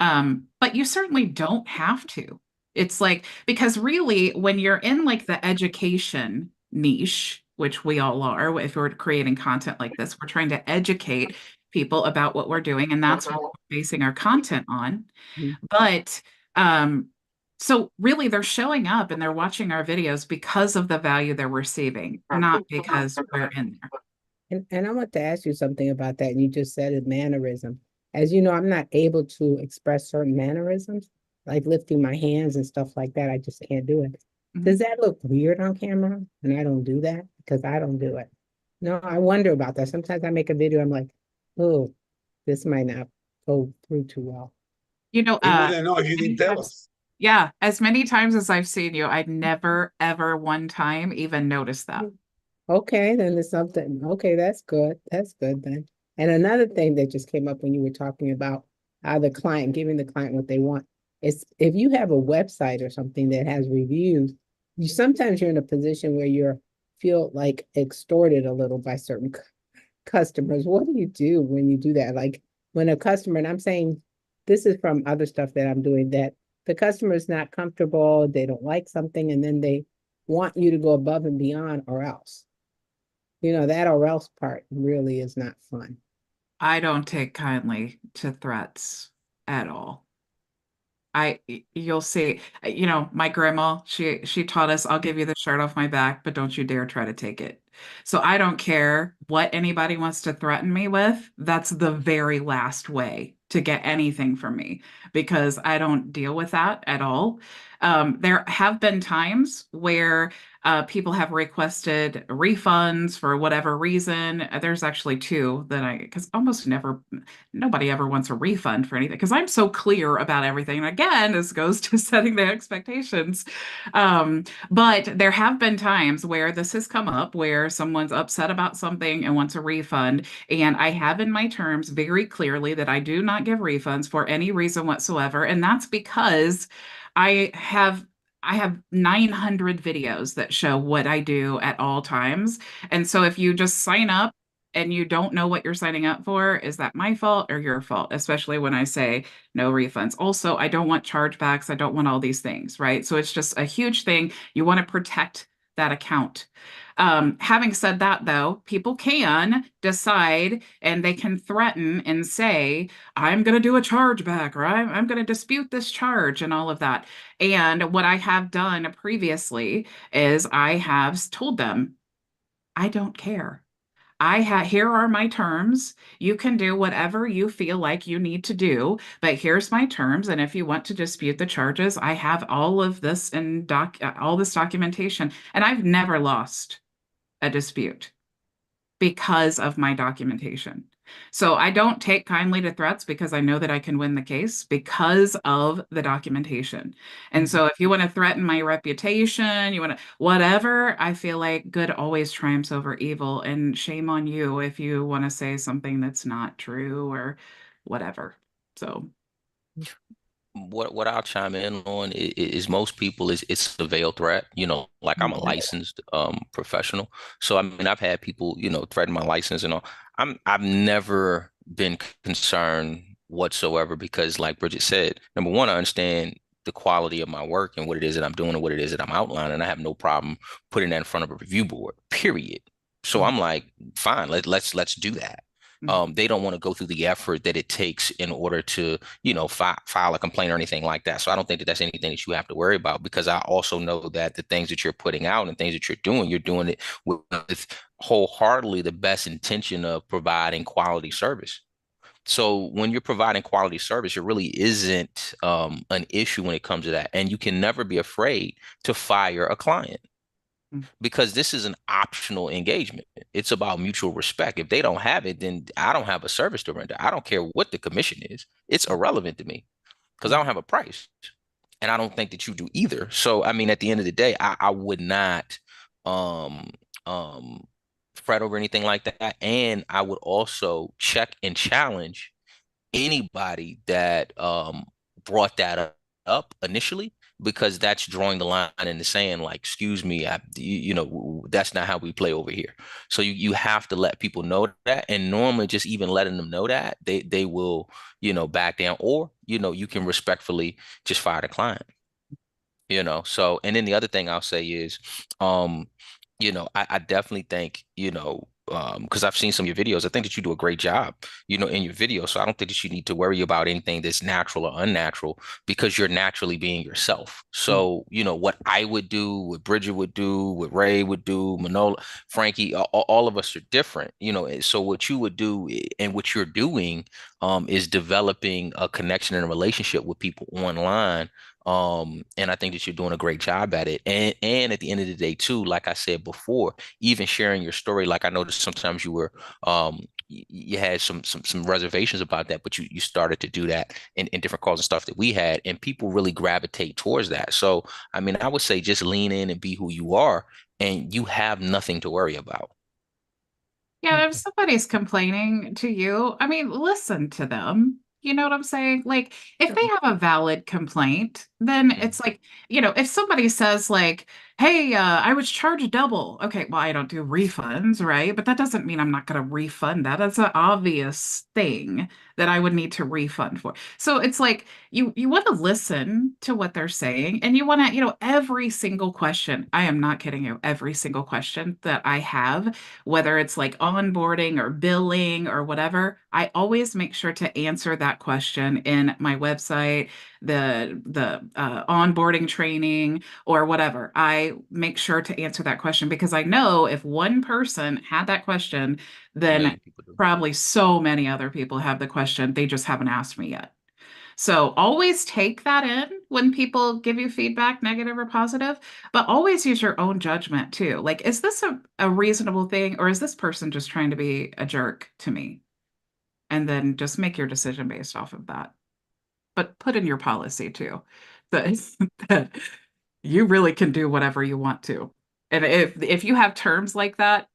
But you certainly don't have to. It's like, because really, when you're in like the education niche, which we all are, if we're creating content like this, we're trying to educate people about what we're doing, and that's what we're basing our content on. Mhm. But so really, they're showing up and they're watching our videos because of the value they're receiving, not because we're in there. And I want to ask you something about that. And you just said it, mannerism. As you know, I'm not able to express certain mannerisms, like lifting my hands and stuff like that. I just can't do it. Mhm. Does that look weird on camera? And I don't do that because I don't do it. No, I wonder about that. Sometimes I make a video, I'm like, oh, this might not go through too well. You know, We wouldn't know if you didn't tell us. yeah, as many times as I've seen you, I'd never, ever one time even noticed that. Okay, then there's something. Okay, that's good. That's good then. And another thing that just came up when you were talking about the client, giving the client what they want, is if you have a website or something that has reviews, sometimes you're in a position where you're feel like extorted a little by certain customers. What do you do when you do that? Like when a customer, and I'm saying this is from other stuff that I'm doing, that the customer is not comfortable, they don't like something, and then they want you to go above and beyond or else. That or else part really is not fun. I don't take kindly to threats at all. You'll see, my grandma, she taught us, I'll give you the shirt off my back, but don't you dare try to take it. So I don't care what anybody wants to threaten me with. That's the very last way to get anything from me because I don't deal with that at all. There have been times where people have requested refunds for whatever reason. There's actually two because almost nobody ever wants a refund for anything because I'm so clear about everything. And again, this goes to setting the expectations. But there have been times where this has come up where someone's upset about something and wants a refund. And I have in my terms very clearly that I do not give refunds for any reason whatsoever. And that's because I have 900 videos that show what I do at all times. And so if you just sign up and you don't know what you're signing up for, is that my fault or your fault? Especially when I say no refunds. Also, I don't want chargebacks. I don't want all these things, right? So it's just a huge thing. You want to protect that account. Having said that, though, people can decide and they can threaten and say, I'm going to do a chargeback or I'm going to dispute this charge and all of that. And what I have done previously is I have told them, I don't care. Here are my terms. You can do whatever you feel like you need to do, but here's my terms. And if you want to dispute the charges, I have all of this in all this documentation. And I've never lost a dispute because of my documentation. So I don't take kindly to threats because I know that I can win the case because of the documentation. And so if you want to threaten my reputation, you want to whatever, I feel like good always triumphs over evil. And shame on you if you want to say something that's not true or whatever. So What I'll chime in on is most people is it's a veiled threat. Like I'm a licensed professional, so I mean I've had people threaten my license and all. I've never been concerned whatsoever because, like Bridget said, number one, I understand the quality of my work and what it is that I'm doing and what it is that I'm outlining. I have no problem putting that in front of a review board. Period. So I'm like, fine, let's do that. They don't want to go through the effort that it takes in order to, file a complaint or anything like that. So I don't think that that's anything that you have to worry about because I also know that the things that you're putting out and things that you're doing it with wholeheartedly the best intention of providing quality service. So when you're providing quality service, it really isn't an issue when it comes to that. And you can never be afraid to fire a client because this is an optional engagement. It's about mutual respect. If they don't have it, then I don't have a service to render. I don't care what the commission is. It's irrelevant to me because I don't have a price. And I don't think that you do either. So, I mean, at the end of the day, I would not um, um, fret over anything like that. And I would also check and challenge anybody that brought that up initially, because that's drawing the line in the sand, like, excuse me, that's not how we play over here. So you have to let people know that, and normally just even letting them know that they will, back down, or, you can respectfully just fire the client. So, and then the other thing I'll say is, I definitely think, because I've seen some of your videos, I think that you do a great job, in your video. So I don't think that you need to worry about anything that's natural or unnatural because you're naturally being yourself. So, what I would do, what Bridget would do, what Ray would do, Manolo, Frankie, all of us are different, so what you would do and what you're doing is developing a connection and a relationship with people online. And I think that you're doing a great job at it. And at the end of the day, too, like I said before, even sharing your story, like I noticed sometimes you were you had some reservations about that, but you started to do that in different calls and stuff that we had, and people really gravitate towards that. So I mean, I would say just lean in and be who you are, and you have nothing to worry about. yeah, if somebody's complaining to you, I mean, listen to them. You know what I'm saying? Like, if they have a valid complaint, then it's like, if somebody says like, hey, I was charged double. Okay, well, I don't do refunds, right? But that doesn't mean I'm not going to refund that. That's an obvious thing that I would need to refund for. So it's like you want to listen to what they're saying, and you want to, every single question. I am not kidding you. Every single question that I have, whether it's like onboarding or billing or whatever, I always make sure to answer that question in my website, the onboarding training or whatever. I make sure to answer that question because I know if one person had that question, then probably so many other people have the question. They just haven't asked me yet. So always take that in when people give you feedback, negative or positive, but always use your own judgment too. Like, is this a reasonable thing, or is this person just trying to be a jerk to me? And then just make your decision based off of that. But put in your policy too that, that you really can do whatever you want to. And if you have terms like that,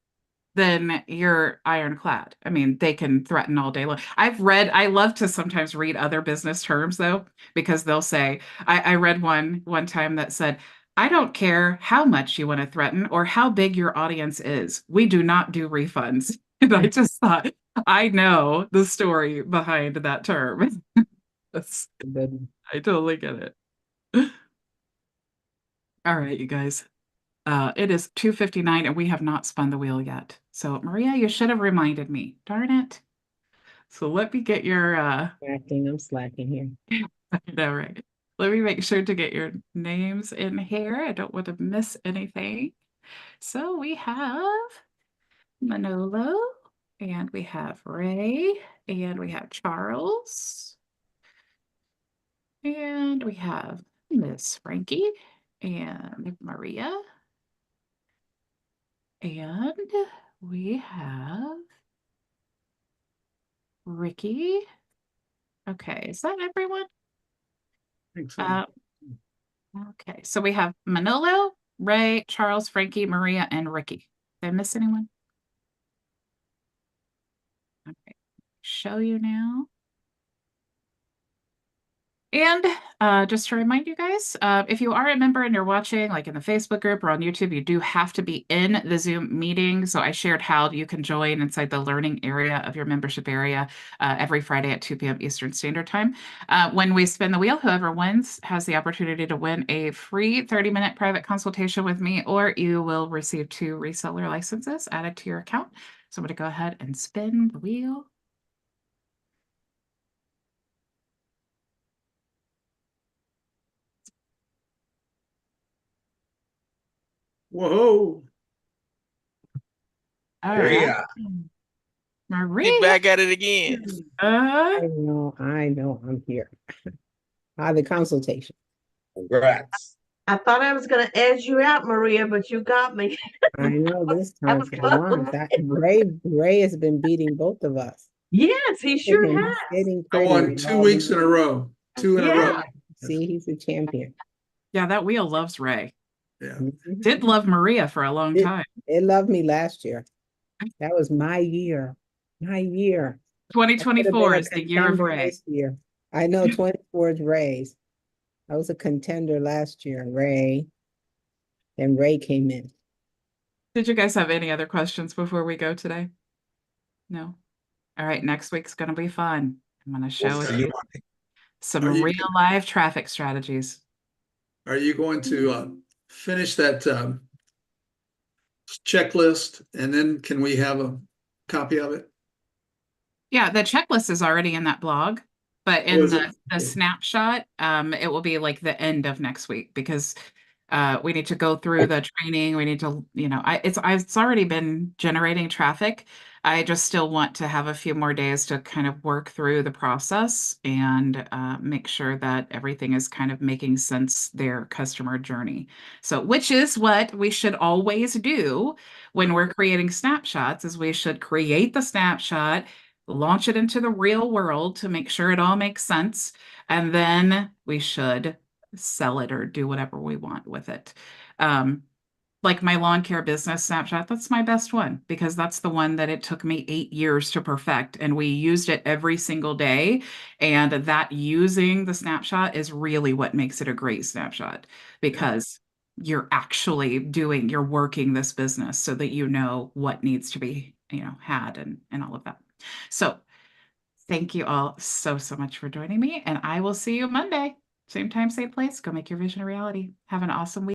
then you're ironclad. I mean, they can threaten all day long. I love to sometimes read other business terms though, because they'll say, I read one time that said, I don't care how much you want to threaten or how big your audience is. We do not do refunds. And I just thought, I know the story behind that term. I totally get it. All right, you guys. It is 2:59 and we have not spun the wheel yet. So Maria, you should have reminded me. Darn it. So let me get your I'm slacking here. I know, right? Let me make sure to get your names in here. I don't want to miss anything. So we have Manolo, and we have Ray, and we have Charles, and we have Miss Frankie, and Maria, and we have Ricky. Okay, is that everyone? I think so. Okay, so we have Manolo, Ray, Charles, Frankie, Maria, and Ricky. Did I miss anyone? Okay, show you now. And just to remind you guys, if you are a member and you're watching, like in the Facebook group or on YouTube, you do have to be in the Zoom meeting. So I shared how you can join inside the learning area of your membership area every Friday at 2 p.m. Eastern Standard Time. When we spin the wheel, whoever wins has the opportunity to win a free 30-minute private consultation with me, or you will receive 2 reseller licenses added to your account. So I'm going to go ahead and spin the wheel. Whoa. All Maria. right. Maria. Get back at it again. I know, I'm here. The consultation. Congrats. I thought I was gonna edge you out, Maria, but you got me. I know this I time was for once. Ray has been beating both of us. Yes, he sure He's has. getting I pretty won with 2 all weeks the- in a row. 2 in a row. Yeah. See, he's a champion. Yeah, that wheel loves Ray. Yeah. Mhm. Did love Maria for a long time. It loved me last year. That was my year. My year. I could have 2024 been a is the year of contender Ray. this year. I know 24 is Ray's. I was a contender last year, Ray. And Ray came in. Did you guys have any other questions before we go today? No. All right, next week's going to be fun. I'm going to show We'll see you Monday. some Are you- real live traffic strategies. Are you going to finish that checklist, and then can we have a copy of it? Yeah, the checklist is already in that blog, but Oh, in is the it? the snapshot, it will be like the end of next week because we need to go through the training. We need to, it's already been generating traffic. I just still want to have a few more days to kind of work through the process and make sure that everything is kind of making sense, their customer journey. So, which is what we should always do when we're creating snapshots, is we should create the snapshot, launch it into the real world to make sure it all makes sense, and then we should sell it or do whatever we want with it. Like my lawn care business snapshot, that's my best one because that's the one that it took me 8 years to perfect, and we used it every single day. And that using the snapshot is really what makes it a great snapshot, because you're actually you're working this business so that you know what needs to be, had and all of that. So thank you all so much for joining me, and I will see you Monday. Same time, same place. Go make your vision a reality. Have an awesome week.